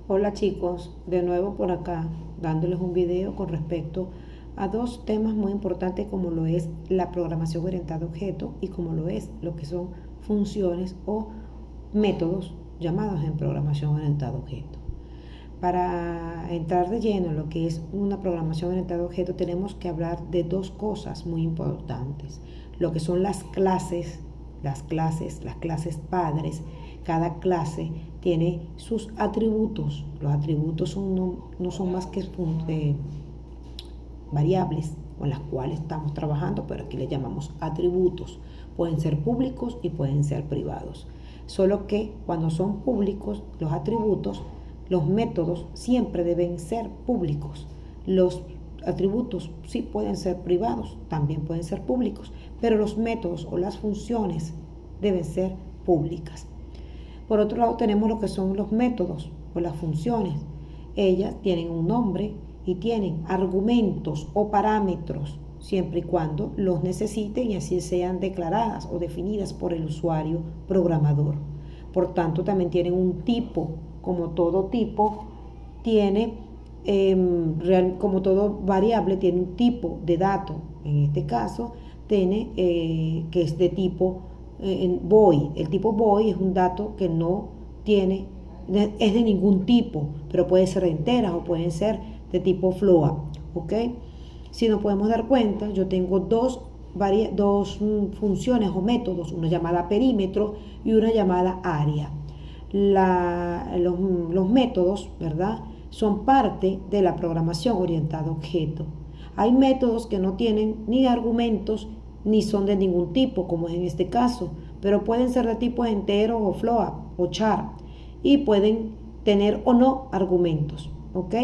Hola chicos, de nuevo por acá dándoles un video con respecto a dos temas muy importantes como lo es la programación orientada a objeto y como lo es lo que son funciones o métodos llamados en programación orientada a objeto. Para entrar de lleno en lo que es una programación orientada a objeto tenemos que hablar de dos cosas muy importantes, lo que son las clases padres. Cada clase tiene sus atributos. Los atributos no son más que variables con las cuales estamos trabajando, pero aquí le llamamos atributos. Pueden ser públicos y pueden ser privados. Solo que cuando son públicos, los atributos, los métodos siempre deben ser públicos. Los atributos sí pueden ser privados, también pueden ser públicos, pero los métodos o las funciones deben ser públicas. Por otro lado tenemos lo que son los métodos o las funciones. Ellas tienen un nombre y tienen argumentos o parámetros siempre y cuando los necesiten y así sean declaradas o definidas por el usuario programador. Por tanto, también tienen un tipo, como todo tipo tiene, como todo variable tiene un tipo de dato. En este caso, tiene que es de tipo void. El tipo void es un dato que no tiene, es de ningún tipo, pero puede ser de enteras o pueden ser de tipo float, ¿ok? Si nos podemos dar cuenta, yo tengo dos funciones o métodos, una llamada perímetro y una llamada área. Los métodos, ¿verdad?, son parte de la programación orientada a objeto. Hay métodos que no tienen ni argumentos ni son de ningún tipo, como es en este caso, pero pueden ser de tipo entero o float o char y pueden tener o no argumentos, ¿ok?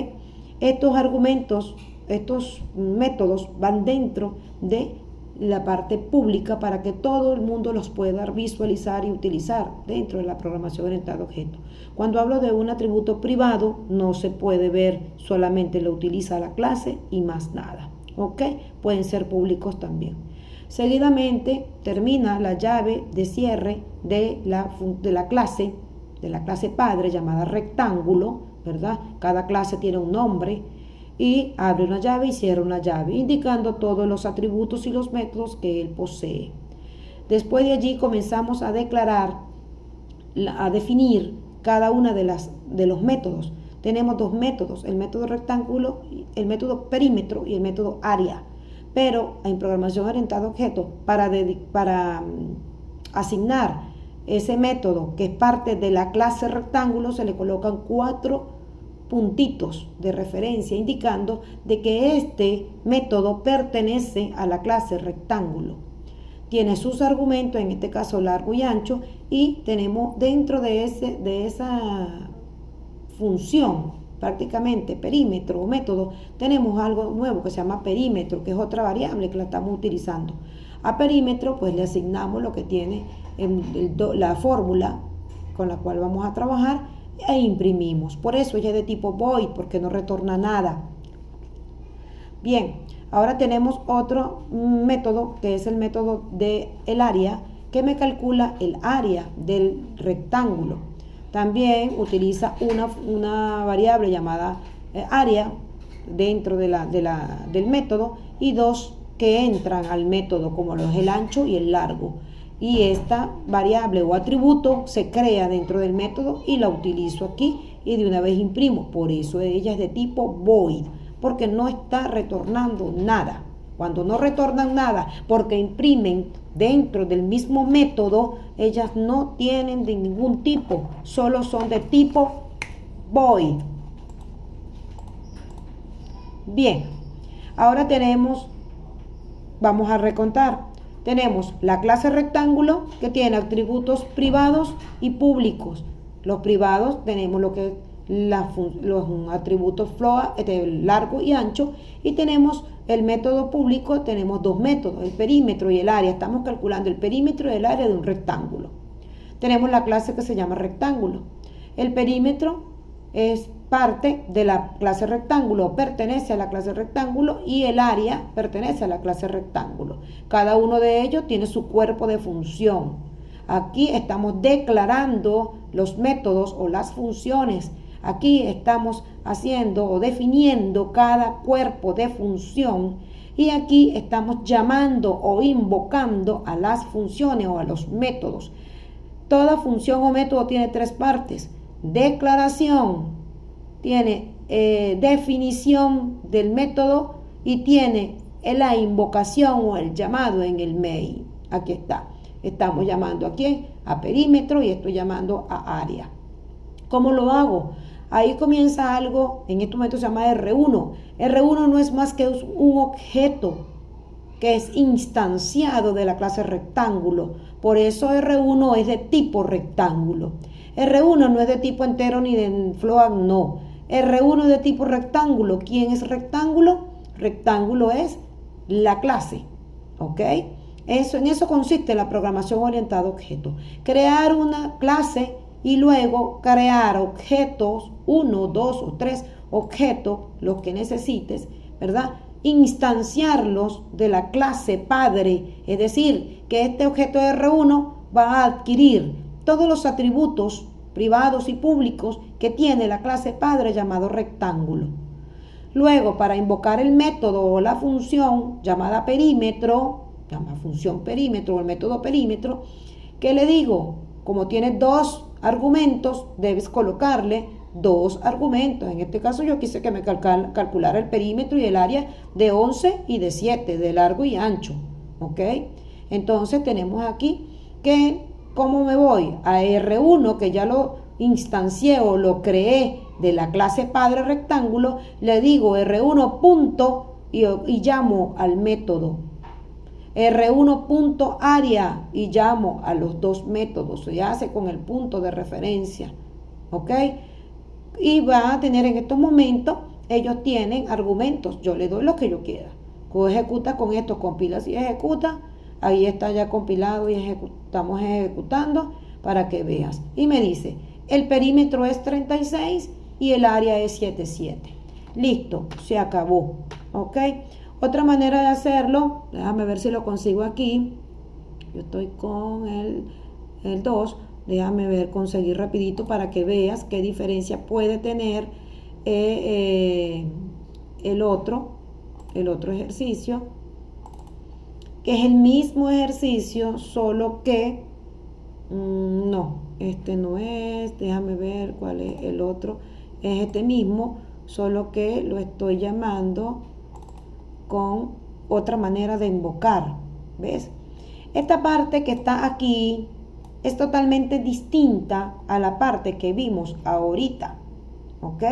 Estos argumentos, estos métodos van dentro de la parte pública para que todo el mundo los pueda visualizar y utilizar dentro de la programación orientada a objeto. Cuando hablo de un atributo privado, no se puede ver, solamente lo utiliza la clase y más nada, ¿ok? Pueden ser públicos también. Seguidamente termina la llave de cierre de la clase padre llamada rectángulo, ¿verdad? Cada clase tiene un nombre y abre una llave y cierra una llave, indicando todos los atributos y los métodos que él posee. Después de allí comenzamos a declarar, a definir cada una de los métodos. Tenemos dos métodos, el método rectángulo, el método perímetro y el método área. Pero en programación orientada a objetos, para asignar ese método que es parte de la clase rectángulo, se le colocan 4 puntitos de referencia indicando de que este método pertenece a la clase rectángulo. Tiene sus argumentos, en este caso largo y ancho, y tenemos dentro de esa función prácticamente perímetro o método, tenemos algo nuevo que se llama perímetro, que es otra variable que la estamos utilizando. A perímetro pues le asignamos lo que tiene la fórmula con la cual vamos a trabajar e imprimimos. Por eso ella es de tipo void, porque no retorna nada. Bien, ahora tenemos otro método que es el método del área, que me calcula el área del rectángulo. También utiliza una variable llamada área dentro del método y dos que entran al método, como lo es el ancho y el largo. Y esta variable o atributo se crea dentro del método y la utilizo aquí y de una vez imprimo. Por eso ella es de tipo void, porque no está retornando nada. Cuando no retornan nada porque imprimen dentro del mismo método, ellas no tienen de ningún tipo, solo son de tipo void. Bien, ahora vamos a recontar. Tenemos la clase rectángulo que tiene atributos privados y públicos. Los privados tenemos lo que los atributos float, largo y ancho, y tenemos el método público, tenemos dos métodos, el perímetro y el área. Estamos calculando el perímetro y el área de un rectángulo. Tenemos la clase que se llama rectángulo. El perímetro es parte de la clase rectángulo, pertenece a la clase rectángulo, y el área pertenece a la clase rectángulo. Cada uno de ellos tiene su cuerpo de función. Aquí estamos declarando los métodos o las funciones Aquí estamos haciendo o definiendo cada cuerpo de función y aquí estamos llamando o invocando a las funciones o a los métodos. Toda función o método tiene tres partes: declaración, tiene definición del método y tiene la invocación o el llamado en el main. Aquí está. Estamos llamando a quién, a perímetro, y estoy llamando a área. ¿Cómo lo hago? Ahí comienza algo, en este momento se llama R1. R1 no es más que un objeto que es instanciado de la clase rectángulo. Por eso R1 es de tipo rectángulo. R1 no es de tipo entero ni de float, no. R1 es de tipo rectángulo. ¿Quién es rectángulo? Rectángulo es la clase, ¿ok? En eso consiste la programación orientada a objetos. Crear una clase y luego crear objetos, 1, 2 o 3 objetos, los que necesites, ¿verdad? Instanciarlos de la clase padre, es decir, que este objeto R1 va a adquirir todos los atributos privados y públicos que tiene la clase padre llamado rectángulo. Luego, para invocar el método o la función llamada perímetro, llama función perímetro o el método perímetro, ¿qué le digo? Como tiene dos argumentos, debes colocarle dos argumentos. En este caso yo quise que me calculara el perímetro y el área de 11 y de 7, de largo y ancho, ¿ok? Entonces tenemos aquí que, ¿cómo me voy? A R1, que ya lo instancié o lo creé de la clase padre rectángulo, le digo R1 punto y llamo al método. R1 punto área y llamo a los dos métodos, se hace con el punto de referencia, ¿ok? Y va a tener en estos momentos, ellos tienen argumentos, yo le doy lo que yo quiera. Ejecuta con esto, compilas y ejecuta, ahí está ya compilado y estamos ejecutando para que veas. Y me dice, el perímetro es 36 y el área es 77. Listo, se acabó, ¿ok? Otra manera de hacerlo, déjame ver si lo consigo aquí. Yo estoy con el 2. Déjame ver, conseguir rapidito para que veas qué diferencia puede tener el otro ejercicio, que es el mismo ejercicio, solo que no, este no es. Déjame ver cuál es el otro. Es este mismo, solo que lo estoy llamando con otra manera de invocar, ¿ves? Esta parte que está aquí es totalmente distinta a la parte que vimos ahorita, ¿ok?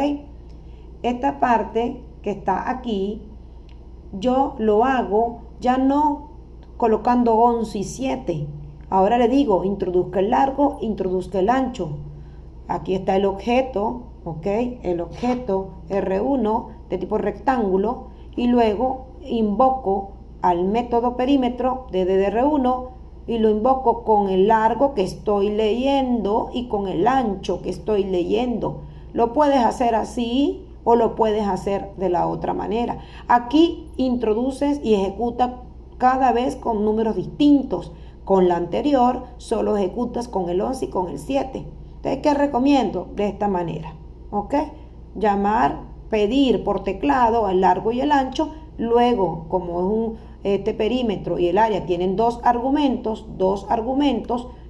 Esta parte que está aquí, yo lo hago ya no colocando 11 y 7. Ahora le digo, introduzca el largo, introduzca el ancho. Aquí está el objeto, ¿ok? El objeto R1 de tipo rectángulo, y luego invoco al método perímetro de DDR1 y lo invoco con el largo que estoy leyendo y con el ancho que estoy leyendo. Lo puedes hacer así o lo puedes hacer de la otra manera. Aquí introduces y ejecutas cada vez con números distintos. Con la anterior solo ejecutas con el 11 y con el 7. Entonces, ¿qué recomiendo? De esta manera, ¿ok? Llamar, pedir por teclado el largo y el ancho. Luego, como es este perímetro y el área tienen dos argumentos,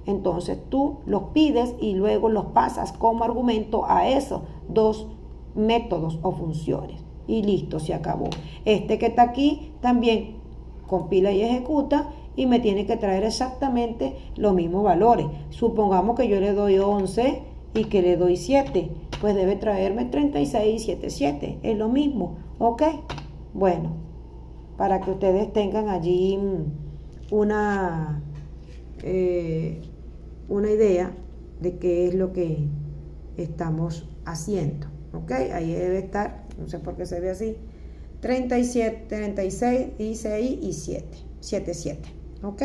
entonces tú los pides y luego los pasas como argumento a esos dos métodos o funciones. Y listo, se acabó. Este que está aquí también compila y ejecuta y me tiene que traer exactamente los mismos valores. Supongamos que yo le doy 11 y que le doy 7, pues debe traerme 36, 7, 7. Es lo mismo, ¿ok? Bueno, para que ustedes tengan allí una idea de qué es lo que estamos haciendo, ¿ok? Ahí debe estar, no sé por qué se ve así, 37, 36 y 6 y 7, 7, 7, ¿ok?